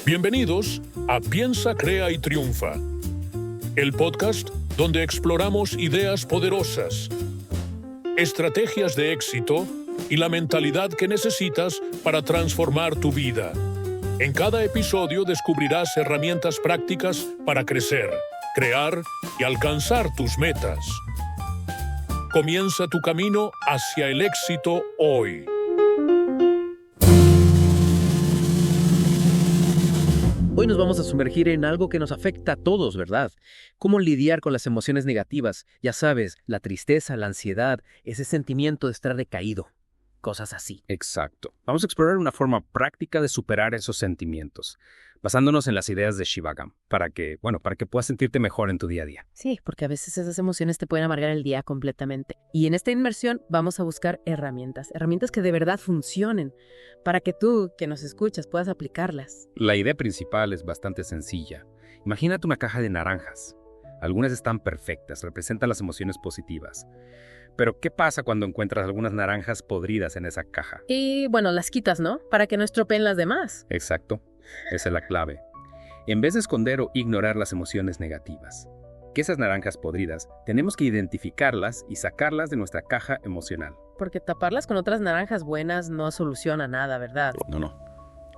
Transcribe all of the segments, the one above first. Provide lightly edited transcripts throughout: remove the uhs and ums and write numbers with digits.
Bienvenidos a Piensa, Crea y Triunfa, el podcast donde exploramos ideas poderosas, estrategias de éxito y la mentalidad que necesitas para transformar tu vida. En cada episodio descubrirás herramientas prácticas para crecer, crear y alcanzar tus metas. Comienza tu camino hacia el éxito hoy. Hoy nos vamos a sumergir en algo que nos afecta a todos, ¿verdad? Cómo lidiar con las emociones negativas. Ya sabes, la tristeza, la ansiedad, ese sentimiento de estar decaído. Cosas así. Exacto. Vamos a explorar una forma práctica de superar esos sentimientos, basándonos en las ideas de Shivagam, para que puedas sentirte mejor en tu día a día. Sí, porque a veces esas emociones te pueden amargar el día completamente. Y en esta inmersión vamos a buscar herramientas que de verdad funcionen, para que tú, que nos escuchas, puedas aplicarlas. La idea principal es bastante sencilla. Imagínate una caja de naranjas. Algunas están perfectas, representan las emociones positivas. Pero, ¿qué pasa cuando encuentras algunas naranjas podridas en esa caja? Y bueno, las quitas, ¿no? Para que no estropeen las demás. Exacto. Esa es la clave. En vez de esconder o ignorar las emociones negativas, que esas naranjas podridas, tenemos que identificarlas y sacarlas de nuestra caja emocional. Porque taparlas con otras naranjas buenas no soluciona nada, ¿verdad? No.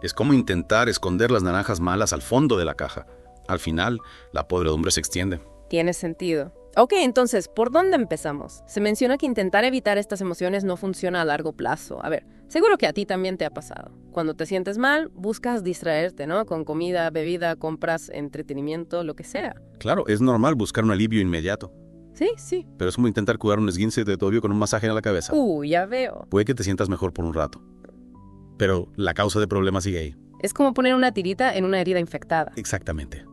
Es como intentar esconder las naranjas malas al fondo de la caja. Al final, la podredumbre se extiende. Tiene sentido. Ok, entonces, ¿por dónde empezamos? Se menciona que intentar evitar estas emociones no funciona a largo plazo. A ver, seguro que a ti también te ha pasado. Cuando te sientes mal, buscas distraerte, ¿no? Con comida, bebida, compras, entretenimiento, lo que sea. Claro, es normal buscar un alivio inmediato. Sí. Pero es como intentar curar un esguince de tobillo con un masaje en la cabeza. Ya veo. Puede que te sientas mejor por un rato, pero la causa de problemas sigue ahí. Es como poner una tirita en una herida infectada. Exactamente.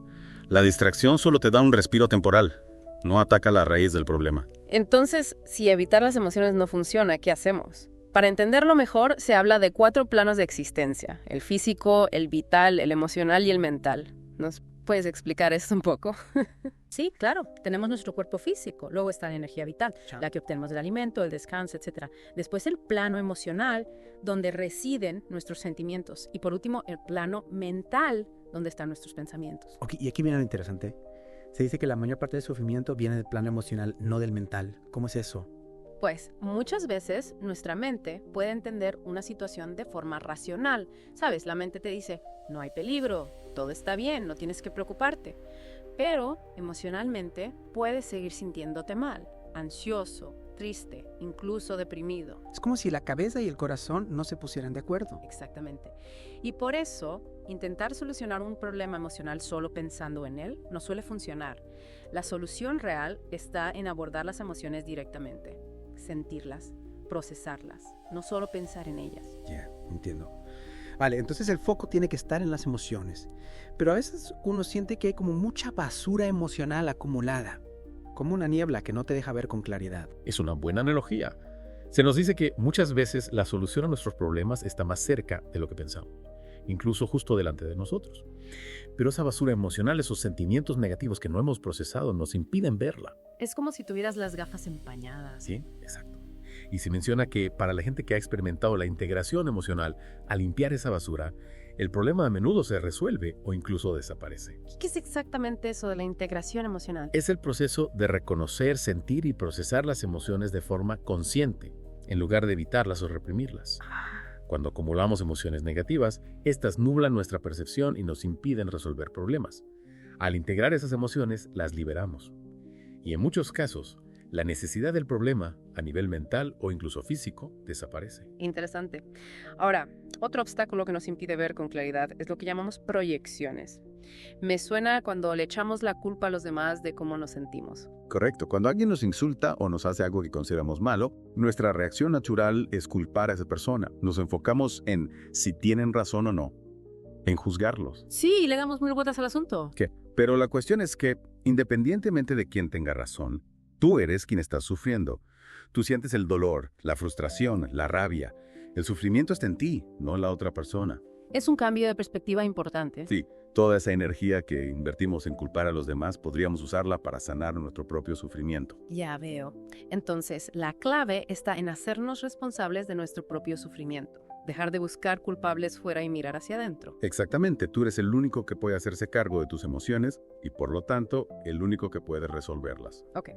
La distracción solo te da un respiro temporal. No ataca la raíz del problema. Entonces, si evitar las emociones no funciona, ¿qué hacemos? Para entenderlo mejor, se habla de 4 planos de existencia: el físico, el vital, el emocional y el mental. ¿Nos puedes explicar eso un poco? Sí, claro. Tenemos nuestro cuerpo físico, luego está la energía vital, la que obtenemos del alimento, el descanso, etc. Después el plano emocional, donde residen nuestros sentimientos. Y por último, el plano mental, donde están nuestros pensamientos. Ok, y aquí viene lo interesante. Se dice que la mayor parte del sufrimiento viene del plano emocional, no del mental. ¿Cómo es eso? Pues muchas veces nuestra mente puede entender una situación de forma racional. ¿Sabes? La mente te dice, no hay peligro, todo está bien, no tienes que preocuparte. Pero emocionalmente puedes seguir sintiéndote mal, ansioso, triste, incluso deprimido. Es como si la cabeza y el corazón no se pusieran de acuerdo. Exactamente. Y por eso, intentar solucionar un problema emocional solo pensando en él no suele funcionar. La solución real está en abordar las emociones directamente, sentirlas, procesarlas, no solo pensar en ellas. Ya, entiendo. Vale, entonces el foco tiene que estar en las emociones. Pero a veces uno siente que hay como mucha basura emocional acumulada, como una niebla que no te deja ver con claridad. Es una buena analogía. Se nos dice que muchas veces la solución a nuestros problemas está más cerca de lo que pensamos, incluso justo delante de nosotros. Pero esa basura emocional, esos sentimientos negativos que no hemos procesado, nos impiden verla. Es como si tuvieras las gafas empañadas. Sí, exacto. Y se menciona que para la gente que ha experimentado la integración emocional, al limpiar esa basura, el problema a menudo se resuelve o incluso desaparece. ¿Qué es exactamente eso de la integración emocional? Es el proceso de reconocer, sentir y procesar las emociones de forma consciente, en lugar de evitarlas o reprimirlas. Cuando acumulamos emociones negativas, estas nublan nuestra percepción y nos impiden resolver problemas. Al integrar esas emociones, las liberamos. Y en muchos casos, la necesidad del problema, a nivel mental o incluso físico, desaparece. Interesante. Ahora, otro obstáculo que nos impide ver con claridad es lo que llamamos proyecciones. Me suena cuando le echamos la culpa a los demás de cómo nos sentimos. Correcto. Cuando alguien nos insulta o nos hace algo que consideramos malo, nuestra reacción natural es culpar a esa persona. Nos enfocamos en si tienen razón o no, en juzgarlos. Sí, le damos mil vueltas al asunto. Pero la cuestión es que, independientemente de quién tenga razón, tú eres quien está sufriendo. Tú sientes el dolor, la frustración, la rabia. El sufrimiento está en ti, no en la otra persona. Es un cambio de perspectiva importante. Sí, toda esa energía que invertimos en culpar a los demás podríamos usarla para sanar nuestro propio sufrimiento. Ya veo. Entonces, la clave está en hacernos responsables de nuestro propio sufrimiento. dejar de buscar culpables fuera y mirar hacia adentro. Exactamente, tú eres el único que puede hacerse cargo de tus emociones y por lo tanto el único que puede resolverlas. Ok.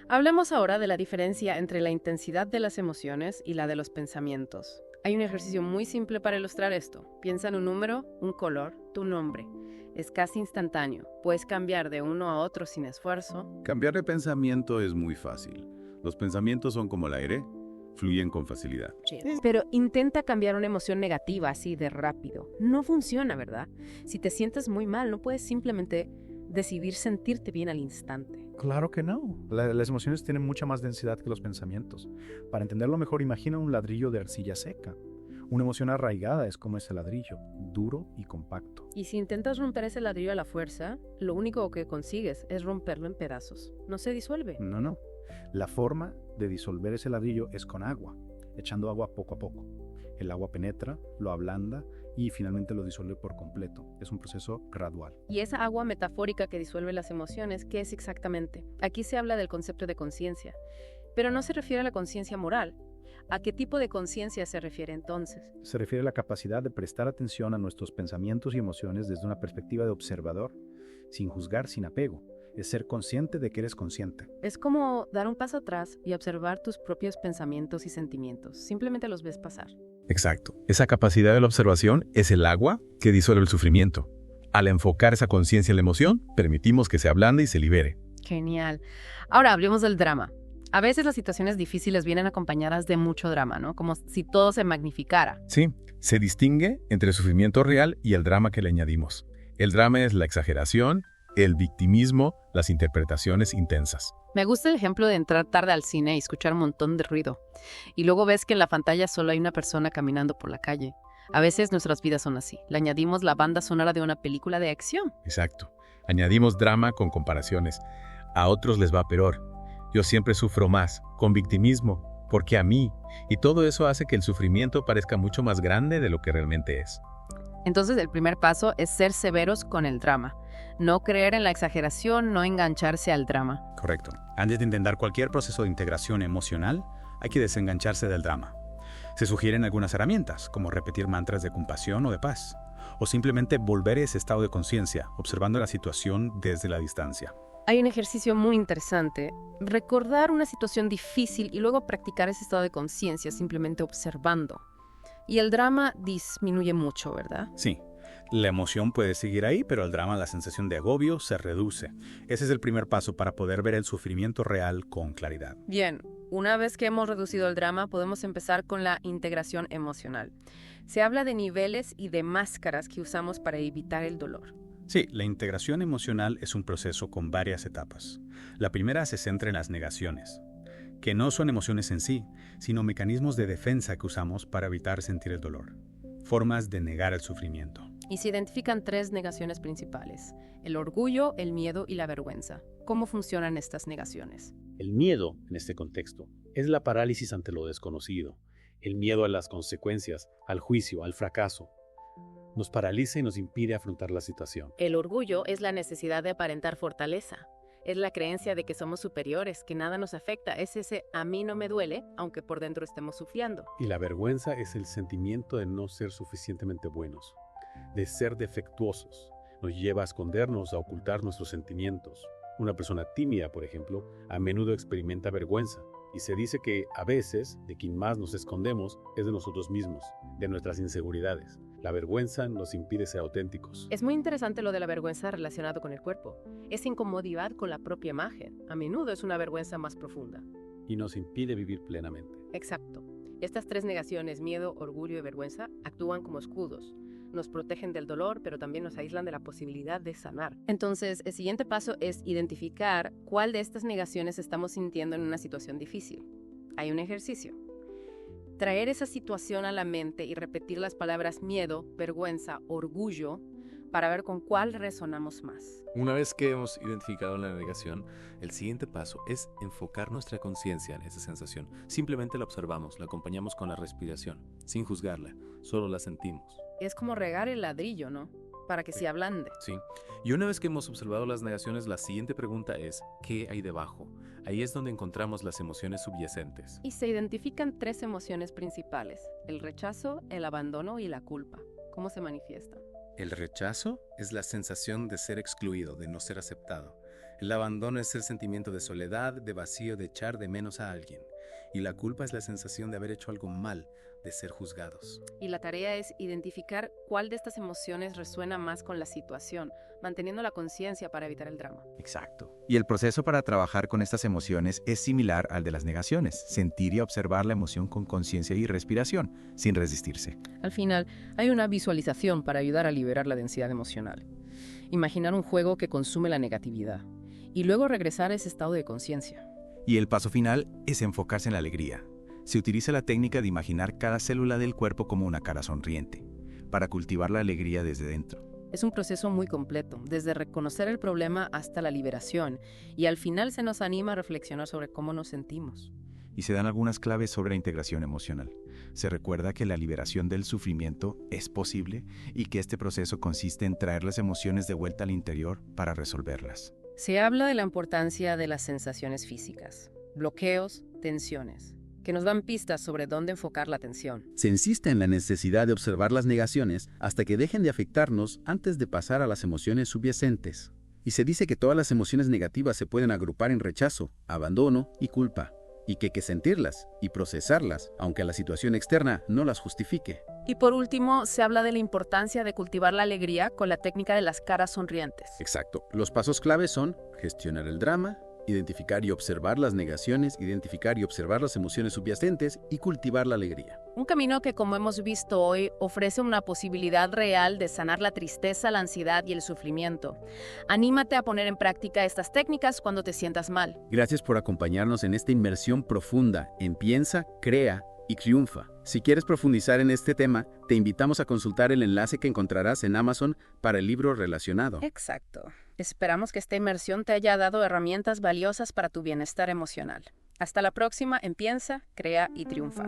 Hablemos ahora de la diferencia entre la intensidad de las emociones y la de los pensamientos. Hay un ejercicio muy simple para ilustrar esto. Piensa en un número, un color, tu nombre. Es casi instantáneo. Puedes cambiar de uno a otro sin esfuerzo. Cambiar de pensamiento es muy fácil. Los pensamientos son como el aire, fluyen con facilidad. Pero intenta cambiar una emoción negativa así de rápido. No funciona, ¿verdad? Si te sientes muy mal, no puedes simplemente decidir sentirte bien al instante. Claro que no. Las emociones tienen mucha más densidad que los pensamientos. Para entenderlo mejor, imagina un ladrillo de arcilla seca. Una emoción arraigada es como ese ladrillo, duro y compacto. Y si intentas romper ese ladrillo a la fuerza, lo único que consigues es romperlo en pedazos. No se disuelve. No. La forma de disolver ese ladrillo es con agua, echando agua poco a poco. El agua penetra, lo ablanda y finalmente lo disuelve por completo. Es un proceso gradual. Y esa agua metafórica que disuelve las emociones, ¿qué es exactamente? Aquí se habla del concepto de conciencia, pero no se refiere a la conciencia moral. ¿A qué tipo de conciencia se refiere entonces? Se refiere a la capacidad de prestar atención a nuestros pensamientos y emociones desde una perspectiva de observador, sin juzgar, sin apego. Es ser consciente de que eres consciente. Es como dar un paso atrás y observar tus propios pensamientos y sentimientos. Simplemente los ves pasar. Exacto. Esa capacidad de la observación es el agua que disuelve el sufrimiento. Al enfocar esa conciencia en la emoción, permitimos que se ablande y se libere. Genial. Ahora hablemos del drama. A veces las situaciones difíciles vienen acompañadas de mucho drama, ¿no? Como si todo se magnificara. Sí, se distingue entre el sufrimiento real y el drama que le añadimos. El drama es la exageración, el victimismo, las interpretaciones intensas. Me gusta el ejemplo de entrar tarde al cine y escuchar un montón de ruido. Y luego ves que en la pantalla solo hay una persona caminando por la calle. A veces nuestras vidas son así. Le añadimos la banda sonora de una película de acción. Exacto. Añadimos drama con comparaciones. A otros les va peor. Yo siempre sufro más, con victimismo, porque a mí. Y todo eso hace que el sufrimiento parezca mucho más grande de lo que realmente es. Entonces el primer paso es ser severos con el drama. No creer en la exageración, no engancharse al drama. Correcto. Antes de intentar cualquier proceso de integración emocional, hay que desengancharse del drama. Se sugieren algunas herramientas, como repetir mantras de compasión o de paz, o simplemente volver a ese estado de conciencia, observando la situación desde la distancia. Hay un ejercicio muy interesante. Recordar una situación difícil y luego practicar ese estado de conciencia simplemente observando. Y el drama disminuye mucho, ¿verdad? Sí. La emoción puede seguir ahí, pero el drama, la sensación de agobio, se reduce. Ese es el primer paso para poder ver el sufrimiento real con claridad. Bien, una vez que hemos reducido el drama, podemos empezar con la integración emocional. Se habla de niveles y de máscaras que usamos para evitar el dolor. Sí, la integración emocional es un proceso con varias etapas. La primera se centra en las negaciones, que no son emociones en sí, sino mecanismos de defensa que usamos para evitar sentir el dolor. Formas de negar el sufrimiento. Y se identifican 3 negaciones principales: el orgullo, el miedo y la vergüenza. ¿Cómo funcionan estas negaciones? El miedo, en este contexto, es la parálisis ante lo desconocido. El miedo a las consecuencias, al juicio, al fracaso. Nos paraliza y nos impide afrontar la situación. El orgullo es la necesidad de aparentar fortaleza. Es la creencia de que somos superiores, que nada nos afecta. Es ese a mí no me duele, aunque por dentro estemos sufriendo. Y la vergüenza es el sentimiento de no ser suficientemente buenos, de ser defectuosos. Nos lleva a escondernos, a ocultar nuestros sentimientos. Una persona tímida, por ejemplo, a menudo experimenta vergüenza. Y se dice que a veces de quien más nos escondemos es de nosotros mismos, de nuestras inseguridades. La vergüenza nos impide ser auténticos. Es muy interesante lo de la vergüenza relacionado con el cuerpo. Es incomodidad con la propia imagen. A menudo es una vergüenza más profunda. Y nos impide vivir plenamente. Exacto. Estas 3 negaciones, miedo, orgullo y vergüenza, actúan como escudos. Nos protegen del dolor, pero también nos aíslan de la posibilidad de sanar. Entonces, el siguiente paso es identificar cuál de estas negaciones estamos sintiendo en una situación difícil. Hay un ejercicio. Traer esa situación a la mente y repetir las palabras miedo, vergüenza, orgullo, para ver con cuál resonamos más. Una vez que hemos identificado la negación, el siguiente paso es enfocar nuestra conciencia en esa sensación. Simplemente la observamos, la acompañamos con la respiración, sin juzgarla, solo la sentimos. Es como regar el ladrillo, ¿no? Para que se ablande. Sí. Y una vez que hemos observado las negaciones, la siguiente pregunta es, ¿qué hay debajo? Ahí es donde encontramos las emociones subyacentes. Y se identifican 3 emociones principales: el rechazo, el abandono y la culpa. ¿Cómo se manifiestan? El rechazo es la sensación de ser excluido, de no ser aceptado. El abandono es el sentimiento de soledad, de vacío, de echar de menos a alguien. Y la culpa es la sensación de haber hecho algo mal, de ser juzgados. Y la tarea es identificar cuál de estas emociones resuena más con la situación, manteniendo la conciencia para evitar el drama. Exacto. Y el proceso para trabajar con estas emociones es similar al de las negaciones: sentir y observar la emoción con conciencia y respiración, sin resistirse. Al final, hay una visualización para ayudar a liberar la densidad emocional. Imaginar un juego que consume la negatividad y luego regresar a ese estado de conciencia. Y el paso final es enfocarse en la alegría. Se utiliza la técnica de imaginar cada célula del cuerpo como una cara sonriente, para cultivar la alegría desde dentro. Es un proceso muy completo, desde reconocer el problema hasta la liberación, y al final se nos anima a reflexionar sobre cómo nos sentimos. Y se dan algunas claves sobre la integración emocional. Se recuerda que la liberación del sufrimiento es posible y que este proceso consiste en traer las emociones de vuelta al interior para resolverlas. Se habla de la importancia de las sensaciones físicas, bloqueos, tensiones, que nos dan pistas sobre dónde enfocar la atención. Se insiste en la necesidad de observar las negaciones hasta que dejen de afectarnos antes de pasar a las emociones subyacentes. Y se dice que todas las emociones negativas se pueden agrupar en rechazo, abandono y culpa, y que hay que sentirlas y procesarlas, aunque la situación externa no las justifique. Y por último, se habla de la importancia de cultivar la alegría con la técnica de las caras sonrientes. Exacto. Los pasos claves son gestionar el drama, identificar y observar las negaciones, identificar y observar las emociones subyacentes y cultivar la alegría. Un camino que, como hemos visto hoy, ofrece una posibilidad real de sanar la tristeza, la ansiedad y el sufrimiento. Anímate a poner en práctica estas técnicas cuando te sientas mal. Gracias por acompañarnos en esta inmersión profunda en Piensa, Crea y Triunfa. Si quieres profundizar en este tema, te invitamos a consultar el enlace que encontrarás en Amazon para el libro relacionado. Exacto. Esperamos que esta inmersión te haya dado herramientas valiosas para tu bienestar emocional. Hasta la próxima en Piensa, Crea y Triunfa.